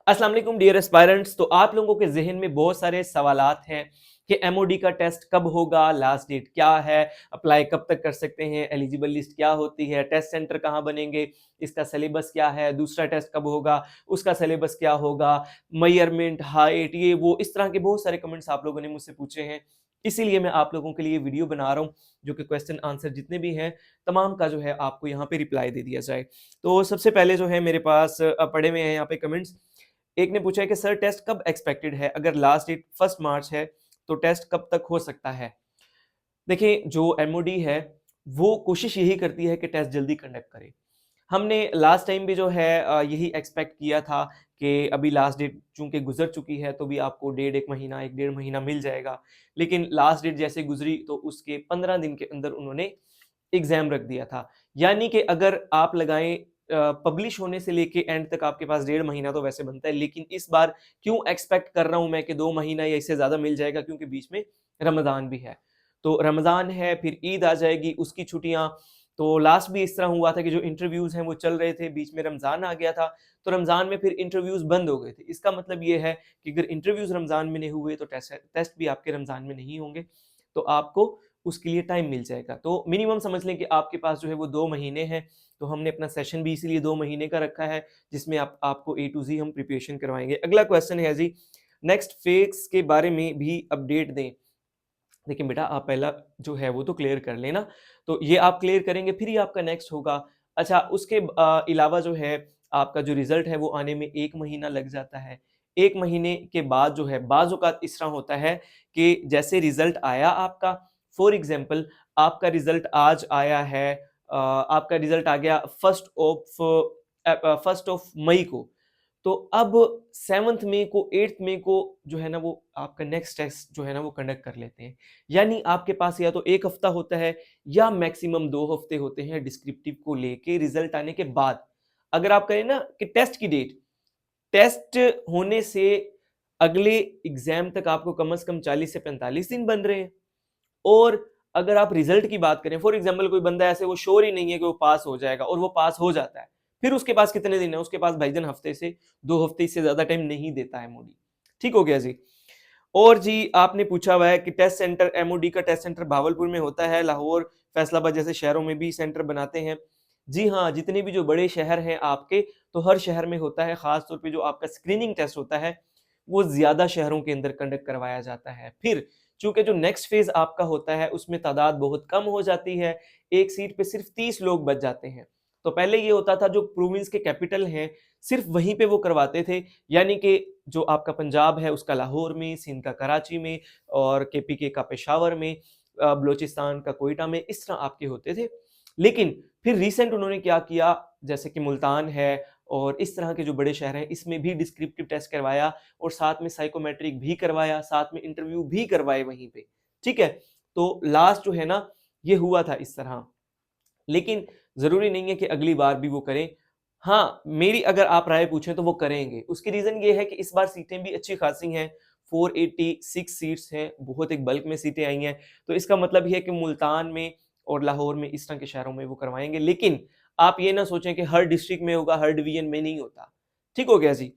अस्सलाम वालेकुम dear aspirants. तो आप लोगों के जहन में बहुत सारे सवालात हैं कि एमओडी का टेस्ट कब होगा, लास्ट डेट क्या है, अप्लाई कब तक कर सकते हैं, एलिजिबल लिस्ट क्या होती है, टेस्ट सेंटर कहाँ बनेंगे, इसका सिलेबस क्या है, दूसरा टेस्ट कब होगा, उसका सिलेबस क्या होगा, मेजरमेंट, हाइट, ये वो, इस तरह के बहुत सारे कमेंट्स आप लोगों ने मुझसे पूछे हैं। इसीलिए मैं आप लोगों के लिए वीडियो बना रहा हूँ जो कि क्वेश्चन आंसर जितने भी हैं तमाम का जो है आपको यहाँ पे रिप्लाई दे दिया जाए। तो सबसे पहले जो है मेरे पास पड़े हुए हैं यहाँ पे कमेंट्स। एक ने पूछा है कि सर टेस्ट कब एक्सपेक्टेड है, अगर लास्ट डेट 1 मार्च है तो टेस्ट कब तक हो सकता है। देखिए जो एमओडी है वो कोशिश यही करती है कि टेस्ट जल्दी कंडक्ट करे। हमने लास्ट टाइम भी जो है यही एक्सपेक्ट किया था कि अभी लास्ट डेट चूंकि गुजर चुकी है तो भी आपको डेढ़ एक महीना, एक डेढ़ महीना मिल जाएगा। लेकिन लास्ट डेट जैसे गुजरी तो उसके 15 दिन के अंदर उन्होंने एग्जाम रख दिया था। यानी कि अगर आप लगाएं पब्लिश होने से लेके एंड तक आपके पास डेढ़ महीना तो वैसे बनता है, लेकिन इस बार क्यों एक्सपेक्ट कर रहा हूं मैं कि 2 महीना या इससे ज्यादा मिल जाएगा, क्योंकि बीच में रमजान भी है। तो रमजान है, फिर ईद आ जाएगी, उसकी छुट्टियां। तो लास्ट भी इस तरह हुआ था कि जो इंटरव्यूज हैं वो चल रहे थे, बीच में रमजान आ गया था, तो रमजान में फिर इंटरव्यूज बंद हो गए थे। इसका मतलब ये है कि अगर इंटरव्यूज रमजान में नहीं हुए तो टेस्ट भी आपके रमजान में नहीं होंगे, तो आपको उसके लिए टाइम मिल जाएगा। तो मिनिमम समझ लें कि आपके पास जो है वो 2 महीने हैं। तो हमने अपना सेशन भी इसीलिए 2 महीने का रखा है, जिसमें आपको ए टू जी हम प्रिपरेशन करवाएंगे। अगला क्वेश्चन है जी, नेक्स्ट फेज के बारे में भी अपडेट दें। देखिए बेटा, आप पहला जो है वो तो क्लियर कर लेना, तो ये आप क्लियर करेंगे फिर ही आपका नेक्स्ट होगा। अच्छा, उसके अलावा जो है आपका जो रिजल्ट है वो आने में 1 महीना लग जाता है। 1 महीने के बाद जो है बाज़ औक़ात इस तरह होता है कि जैसे रिजल्ट आया आपका, फॉर एग्जांपल आपका रिजल्ट आज आया है, आपका रिजल्ट आ गया फर्स्ट ऑफ मई को। तो अब 7 मई को, 8 मई को जो है ना वो आपका नेक्स्ट टेस्ट जो है ना वो कंडक्ट कर लेते हैं। यानी आपके पास या तो 1 हफ्ता होता है या मैक्सिमम 2 हफ्ते होते हैं डिस्क्रिप्टिव को लेके रिजल्ट आने के बाद। अगर आप कहें ना कि टेस्ट की डेट, टेस्ट होने से अगले एग्जाम तक आपको कम से कम 40 से 45 दिन बन रहे हैं। और अगर आप रिजल्ट की बात करें, फॉर एग्जांपल कोई बंदा ऐसे वो श्योर ही नहीं है कि वो पास हो जाएगा और वो पास हो जाता है, फिर उसके पास कितने दिन है? उसके पास भाईजान हफ्ते से 2 हफ्ते, इससे ज्यादा टाइम नहीं देता है मोडी। ठीक हो गया जी। और जी आपने पूछा हुआ है कि टेस्ट सेंटर, एमओडी का टेस्ट सेंटर भावलपुर में होता है, लाहौर, फैसलाबाद जैसे शहरों में भी सेंटर बनाते हैं। जी हाँ, जितने भी जो बड़े शहर हैं आपके, तो हर शहर में होता है। खास तौर पे जो आपका स्क्रीनिंग टेस्ट होता है वो ज्यादा शहरों के अंदर कंडक्ट करवाया जाता है। फिर चूंकि जो नेक्स्ट फेज आपका होता है उसमें तादाद बहुत कम हो जाती है, एक सीट पे सिर्फ 30 लोग बच जाते हैं। तो पहले ये होता था जो प्रोविंस के कैपिटल हैं सिर्फ वहीं पे वो करवाते थे, यानी कि जो आपका पंजाब है उसका लाहौर में, सिंध का कराची में, और केपीके का पेशावर में, बलोचिस्तान का कोयटा में, इस तरह आपके होते थे। लेकिन फिर रिसेंट उन्होंने क्या किया, जैसे कि मुल्तान है और इस तरह के जो बड़े शहर हैं इसमें भी डिस्क्रिप्टिव टेस्ट करवाया और साथ में साइकोमेट्रिक भी करवाया, साथ में इंटरव्यू भी करवाए वहीं पे। ठीक है, तो लास्ट जो है ना ये हुआ था इस तरह। लेकिन जरूरी नहीं है कि अगली बार भी वो करें। हाँ, मेरी अगर आप राय पूछें तो वो करेंगे। उसकी रीजन ये है कि इस बार सीटें भी अच्छी खासी हैं, 486 सीट्स हैं, बहुत एक बल्क में सीटें आई हैं। तो इसका मतलब ये है कि मुल्तान में और लाहौर में, इस तरह के शहरों में वो करवाएंगे। लेकिन आप ये ना सोचें कि हर डिस्ट्रिक्ट में होगा, हर डिवीजन में नहीं होता। ठीक हो गया जी।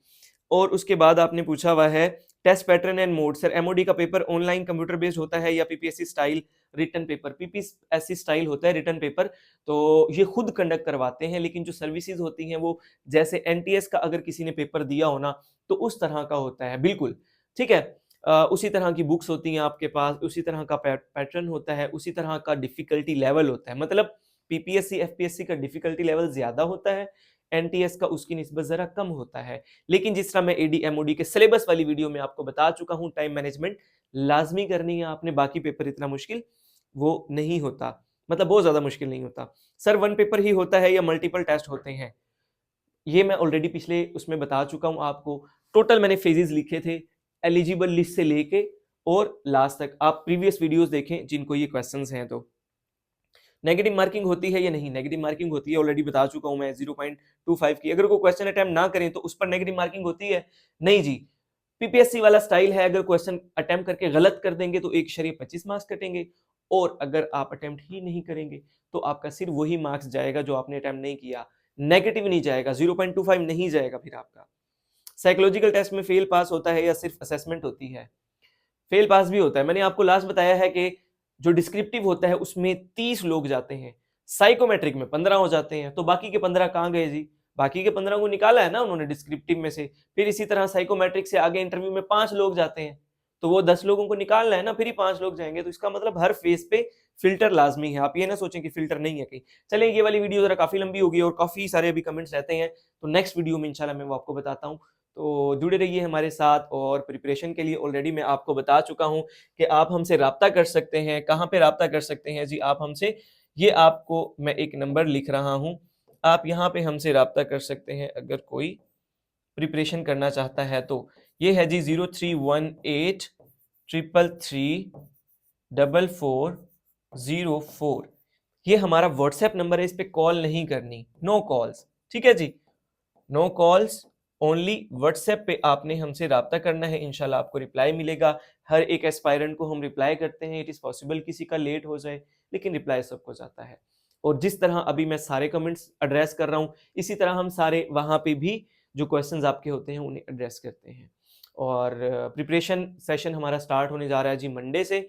और उसके बाद आपने पूछा हुआ है test pattern and mode. Sir MOD का पेपर ऑनलाइन कंप्यूटर बेस्ड होता है या PPSC style written paper? PPSC style होता है रिटर्न पेपर, तो ये खुद कंडक्ट करवाते हैं। लेकिन जो सर्विसेज होती हैं वो जैसे एनटीएस का अगर किसी ने पेपर दिया हो ना तो उस तरह का होता है, बिल्कुल। ठीक है, उसी तरह की बुक्स होती हैं आपके पास, उसी तरह का पैटर्न होता है, उसी तरह का डिफिकल्टी लेवल होता है। मतलब पीपीएससी एफपीएससी का डिफिकल्टी लेवल ज्यादा होता है, एनटीएस का उसकी निस्बत जरा कम होता है। लेकिन जिस तरह मैं एडी एमओडी के सिलेबस वाली वीडियो में आपको बता चुका हूं, टाइम मैनेजमेंट लाजमी करनी है आपने, बाकी पेपर इतना मुश्किल वो नहीं होता, मतलब बहुत ज्यादा मुश्किल नहीं होता। सर वन पेपर ही होता है या मल्टीपल टेस्ट होते हैं? ये मैं ऑलरेडी पिछले उसमें बता चुका हूं आपको। टोटल मैंने फेजेस लिखे थे एलिजिबल लिस्ट से लेके और लास्ट तक। आप प्रीवियस वीडियोस देखें जिनको ये क्वेश्चंस हैं। तो नेगेटिव मार्किंग होती है या नहीं? नेगेटिव मार्किंग होती है, ऑलरेडी बता चुका हूं मैं, 0.25 की। अगर कोई क्वेश्चन अटेम्प्ट ना करें तो उस पर नेगेटिव मार्किंग होती है? नहीं जी। पीपीएससी वाला स्टाइल है, अगर क्वेश्चन अटेम्प्ट करके गलत कर देंगे तो एक शरीफ 25 मार्क्स कटेंगे, और अगर आप अटेम्प्ट ही नहीं करेंगे तो आपका सिर्फ वही मार्क्स जाएगा जो आपने अटेम्प्ट नहीं किया, नेगेटिव नहीं जाएगा, 0.25 नहीं जाएगा फिर आपका। साइकोलॉजिकल टेस्ट में फेल पास होता है या सिर्फ असेसमेंट होती है? फेल पास भी होता है। मैंने आपको लास्ट बताया है कि जो डिस्क्रिप्टिव होता है उसमें 30 लोग जाते हैं, साइकोमेट्रिक में 15 हो जाते हैं, तो बाकी के 15 कहाँ गए जी? बाकी के 15 को निकाला है ना उन्होंने डिस्क्रिप्टिव में से। फिर इसी तरह साइकोमेट्रिक से आगे इंटरव्यू में 5 लोग जाते हैं, तो वो 10 लोगों को निकालना है ना, फिर ही 5 लोग जाएंगे। तो इसका मतलब हर फेज पे फिल्टर लाजमी है। आप ये ना सोचें कि फिल्टर नहीं है कहीं। चलिए, ये वाली वीडियो जरा काफी लंबी होगी और काफी सारे अभी कमेंट्स रहते हैं, तो नेक्स्ट वीडियो में इंशाल्लाह मैं वो आपको बताता हूँ। तो जुड़े रहिए हमारे साथ। और प्रिपरेशन के लिए ऑलरेडी मैं आपको बता चुका हूँ कि आप हमसे राब्ता कर सकते हैं। कहाँ पे राब्ता कर सकते हैं जी आप हमसे? ये आपको मैं एक नंबर लिख रहा हूँ, आप यहाँ पे हमसे राब्ता कर सकते हैं अगर कोई प्रिपरेशन करना चाहता है तो। ये है जी 0318334404। ये हमारा व्हाट्सएप नंबर है, इस पे कॉल नहीं करनी, नो कॉल्स, ठीक है जी, नो कॉल्स, ओनली व्हाट्सएप पे आपने हमसे राब्ता करना है। इंशाल्लाह आपको रिप्लाई मिलेगा। हर एक एस्पायरेंट को हम रिप्लाई करते हैं। इट इज़ पॉसिबल किसी का लेट हो जाए, लेकिन रिप्लाई सबको जाता है। और जिस तरह अभी मैं सारे कमेंट्स एड्रेस कर रहा हूँ, इसी तरह हम सारे वहाँ पे भी जो क्वेश्चंस आपके होते हैं उन्हें एड्रेस करते हैं। और प्रिपरेशन सेशन हमारा स्टार्ट होने जा रहा है जी मंडे से।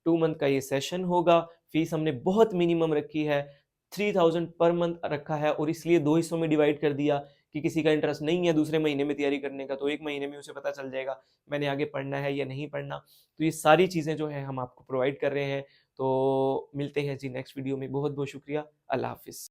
2 मंथ का ये सेशन होगा। फीस हमने बहुत मिनिमम रखी है, 3000 पर मंथ रखा है, और इसलिए 2 हिस्सों में डिवाइड कर दिया कि किसी का इंटरेस्ट नहीं है दूसरे महीने में तैयारी करने का, तो एक महीने में उसे पता चल जाएगा मैंने आगे पढ़ना है या नहीं पढ़ना। तो ये सारी चीज़ें जो है हम आपको प्रोवाइड कर रहे हैं। तो मिलते हैं जी नेक्स्ट वीडियो में। बहुत बहुत शुक्रिया। अल्लाह हाफिज़।